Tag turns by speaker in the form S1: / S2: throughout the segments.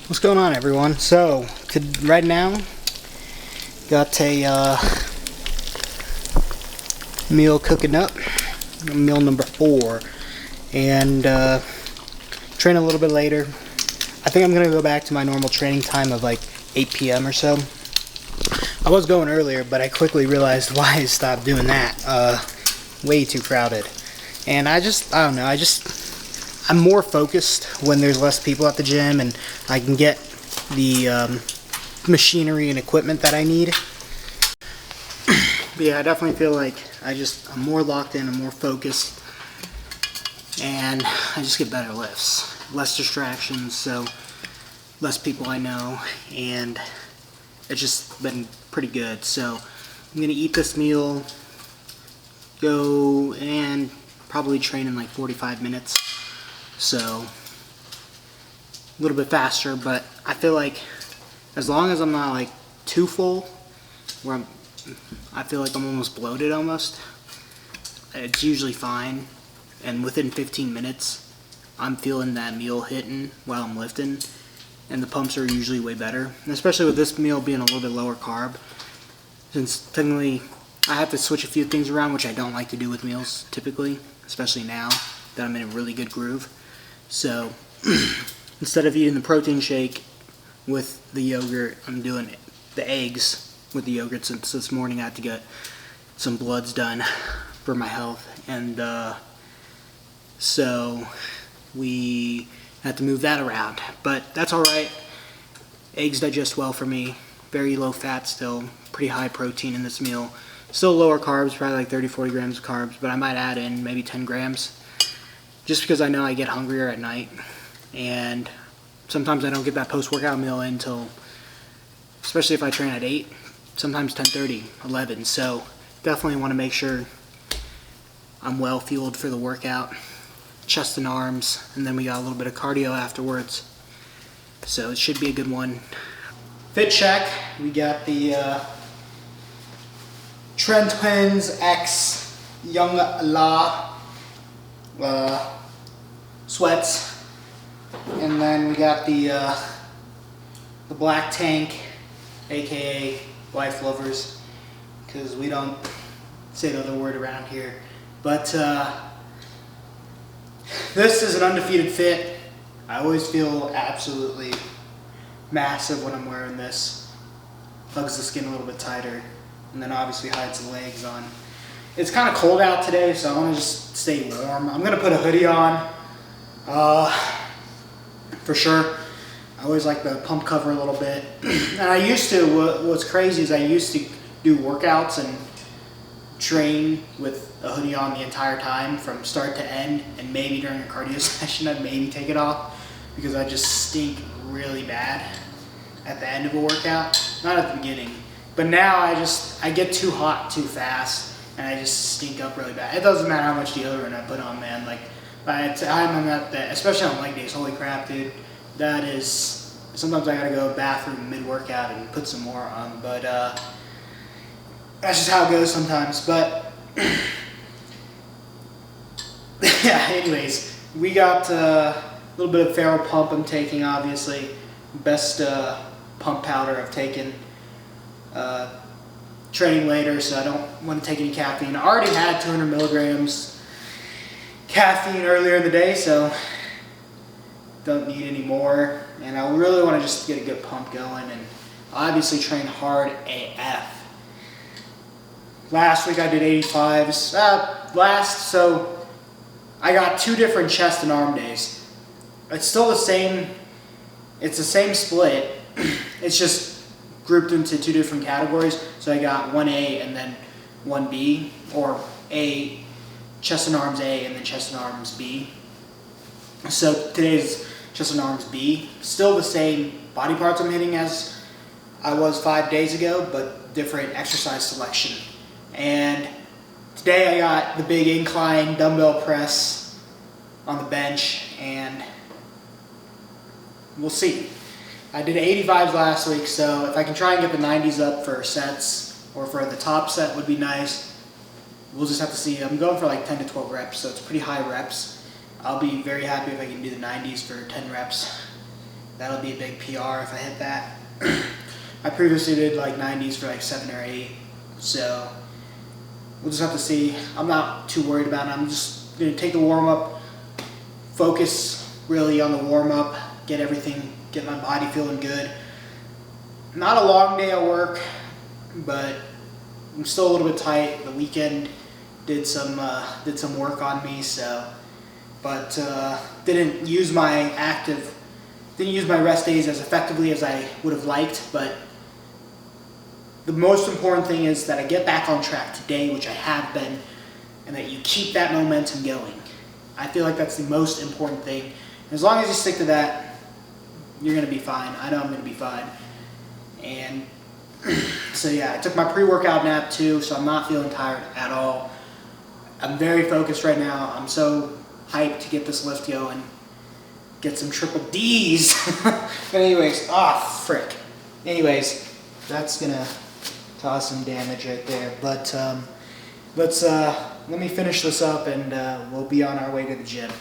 S1: What's going on, everyone? So, right now, got a meal cooking up, meal number 4, and train a little bit later. I think I'm going to go back to my normal training time of like 8 p.m. or so. I was going earlier, but I quickly realized why I stopped doing that. Way too crowded. And I don't know, I'm more focused when there's less people at the gym and I can get the machinery and equipment that I need. But yeah, I definitely feel like I'm more locked in, I'm more focused, and I just get better lifts. Less distractions, so less people I know, and it's just been pretty good. So I'm gonna eat this meal, go and probably train in like 45 minutes. So a little bit faster, but I feel like as long as I'm not like too full, where I feel like I'm almost bloated almost, it's usually fine. And within 15 minutes, I'm feeling that meal hitting while I'm lifting, and the pumps are usually way better. And especially with this meal being a little bit lower carb, since technically I have to switch a few things around, which I don't like to do with meals typically, especially now that I'm in a really good groove. So instead of eating the protein shake with the yogurt, I'm doing the eggs with the yogurt, since this morning I had to get some bloods done for my health. And so we had to move that around, but that's all right. Eggs digest well for me. Very low fat still, pretty high protein in this meal. Still lower carbs, probably like 30-40 grams of carbs, but I might add in maybe 10 grams just because I know I get hungrier at night, and sometimes I don't get that post-workout meal in until, especially if I train at 8, sometimes 10:30, 11. So definitely want to make sure I'm well fueled for the workout. Chest and arms, and then we got a little bit of cardio afterwards. So it should be a good one. Fit check, we got the Trend Twins X Young La sweats, and then we got the black tank, aka wife lovers, because we don't say the other word around here. But this is an undefeated fit. I always feel absolutely massive when I'm wearing this. Hugs the skin a little bit tighter, and then obviously hides the legs on. It's kind of cold out today, so I want to just stay warm. I'm going to put a hoodie on, for sure. I always like the pump cover a little bit. And I used to, what's crazy is I used to do workouts and train with a hoodie on the entire time from start to end, and maybe during a cardio session I'd maybe take it off because I just stink really bad at the end of a workout. Not at the beginning, but now I get too hot too fast and I just stink up really bad. It doesn't matter how much deodorant I put on, man. Like by the time I'm at that, especially on leg days, holy crap, dude, that is, sometimes I gotta go to the bathroom mid-workout and put some more on, but that's just how it goes sometimes. But yeah, anyways, we got a little bit of Feral Pump I'm taking, obviously. Best pump powder I've taken. Training later, so I don't want to take any caffeine. I already had 200 milligrams caffeine earlier in the day, so don't need any more. And I really want to just get a good pump going, and obviously train hard AF. Last week I did 85s. So I got 2 different chest and arm days. It's still the same. It's the same split. It's just grouped into 2 different categories. So I got 1A and then 1B, or A, chest and arms A, and then chest and arms B. So today's chest and arms B. Still the same body parts I'm hitting as I was 5 days ago, but different exercise selection. And today I got the big incline dumbbell press on the bench, and we'll see. I did 85s last week, so if I can try and get the 90s up for sets, or for the top set would be nice. We'll just have to see. I'm going for like 10 to 12 reps, so it's pretty high reps. I'll be very happy if I can do the 90s for 10 reps. That'll be a big PR if I hit that. I previously did like 90s for like 7 or 8, so we'll just have to see. I'm not too worried about it. I'm just gonna take the warm up, focus really on the warm up, get my body feeling good. Not a long day at work, but I'm still a little bit tight. The weekend did some work on me, but didn't use my rest days as effectively as I would have liked. But the most important thing is that I get back on track today, which I have been, and that you keep that momentum going. I feel like that's the most important thing. And as long as you stick to that, you're gonna be fine. I know I'm gonna be fine. And so yeah, I took my pre-workout nap too, so I'm not feeling tired at all. I'm very focused right now. I'm so hyped to get this lift going, get some triple Ds. But anyways, frick. Anyways, that's gonna cause some damage right there. But let me finish this up, and we'll be on our way to the gym.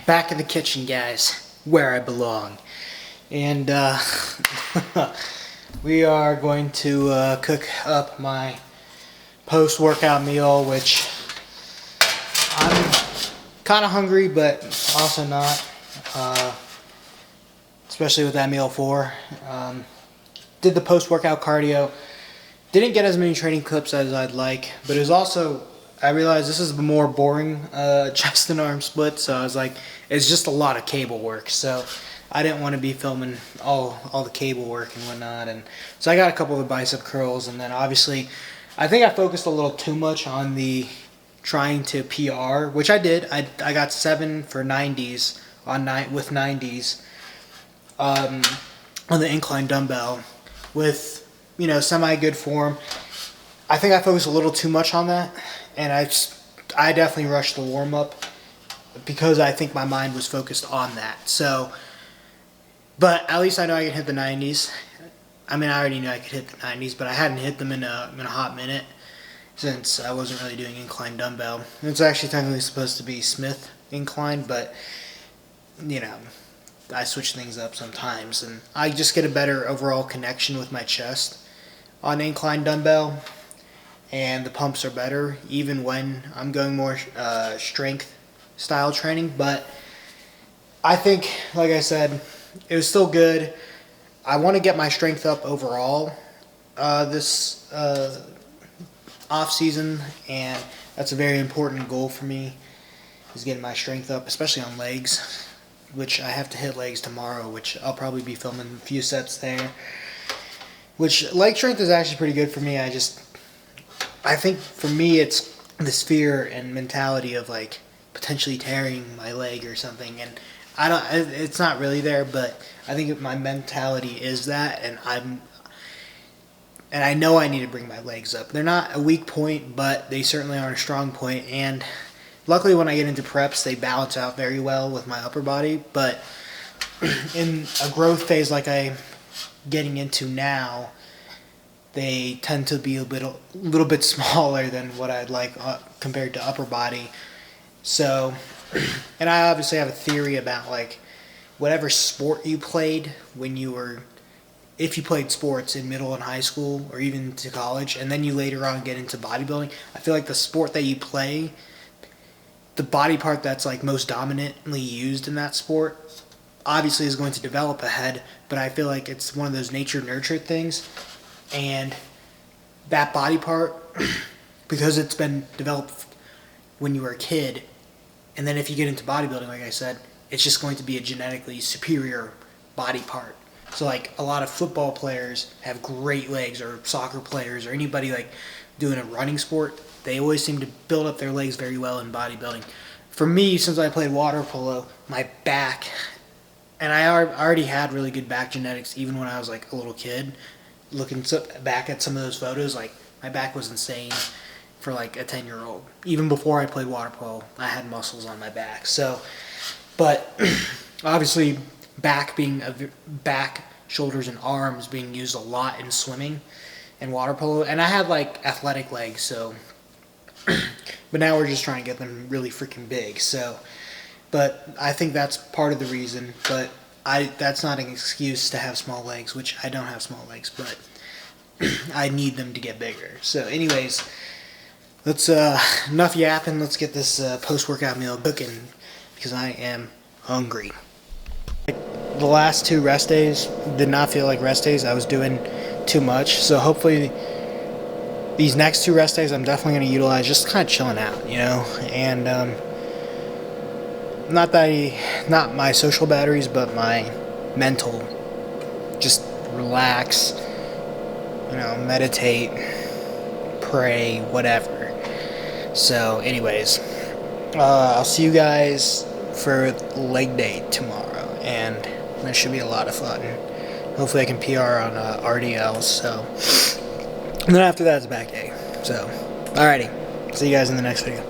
S1: back in the kitchen, guys, where I belong. And we are going to cook up my post-workout meal, which I'm kind of hungry, but also not, especially with that meal 4. Did the post-workout cardio. Didn't get as many training clips as I'd like, but it was also, I realized this is the more boring chest and arm split, so I was like, it's just a lot of cable work, so I didn't want to be filming all the cable work and whatnot, and so I got a couple of bicep curls, and then obviously, I think I focused a little too much on the trying to PR, which I did. I got 7 for 90s with 90s on the incline dumbbell with, you know, semi-good form. I think I focused a little too much on that, and I definitely rushed the warm-up because I think my mind was focused on that. So, but at least I know I can hit the 90s. I mean, I already knew I could hit the 90s, but I hadn't hit them in a hot minute since I wasn't really doing incline dumbbell. It's actually technically supposed to be Smith incline, but, you know, I switch things up sometimes, and I just get a better overall connection with my chest on incline dumbbell, and the pumps are better even when I'm going more strength style training. But I think, like I said, it was still good. I want to get my strength up overall this off season, and that's a very important goal for me, is getting my strength up, especially on legs, which I have to hit legs tomorrow, which I'll probably be filming a few sets there. Which, leg strength is actually pretty good for me. I think for me it's this fear and mentality of like potentially tearing my leg or something, and it's not really there, but I think my mentality is that, and I know I need to bring my legs up. They're not a weak point, but they certainly are a strong point, and luckily when I get into preps, they balance out very well with my upper body. But in a growth phase like I'm getting into now, they tend to be a little bit smaller than what I'd like compared to upper body. So, and I obviously have a theory about like whatever sport you played when you were, if you played sports in middle and high school or even to college, and then you later on get into bodybuilding, I feel like the sport that you play, the body part that's like most dominantly used in that sport obviously is going to develop ahead, but I feel like it's one of those nature-nurture things, and that body part, because it's been developed when you were a kid, and then if you get into bodybuilding, like I said, it's just going to be a genetically superior body part. So like a lot of football players have great legs, or soccer players, or anybody like doing a running sport, they always seem to build up their legs very well in bodybuilding. For me, since I played water polo, my back, and I already had really good back genetics even when I was like a little kid. Looking back at some of those photos, like my back was insane for like a 10-year-old. Even before I played water polo, I had muscles on my back. So, but obviously back, shoulders, and arms being used a lot in swimming and water polo, and I had like athletic legs, so but now we're just trying to get them really freaking big. So, but I think that's part of the reason, but that's not an excuse to have small legs, which I don't have small legs, but I need them to get bigger. So anyways, let's enough yapping, let's get this post-workout meal cooking, because I am hungry. The last 2 rest days did not feel like rest days. I was doing too much, so hopefully these next 2 rest days I'm definitely going to utilize just kind of chilling out, you know, and not my social batteries, but my mental, just relax, you know, meditate, pray, whatever. So anyways, I'll see you guys for leg day tomorrow, and that should be a lot of fun. Hopefully I can PR on RDLs, so, and then after that it's back day. So, alrighty, see you guys in the next video.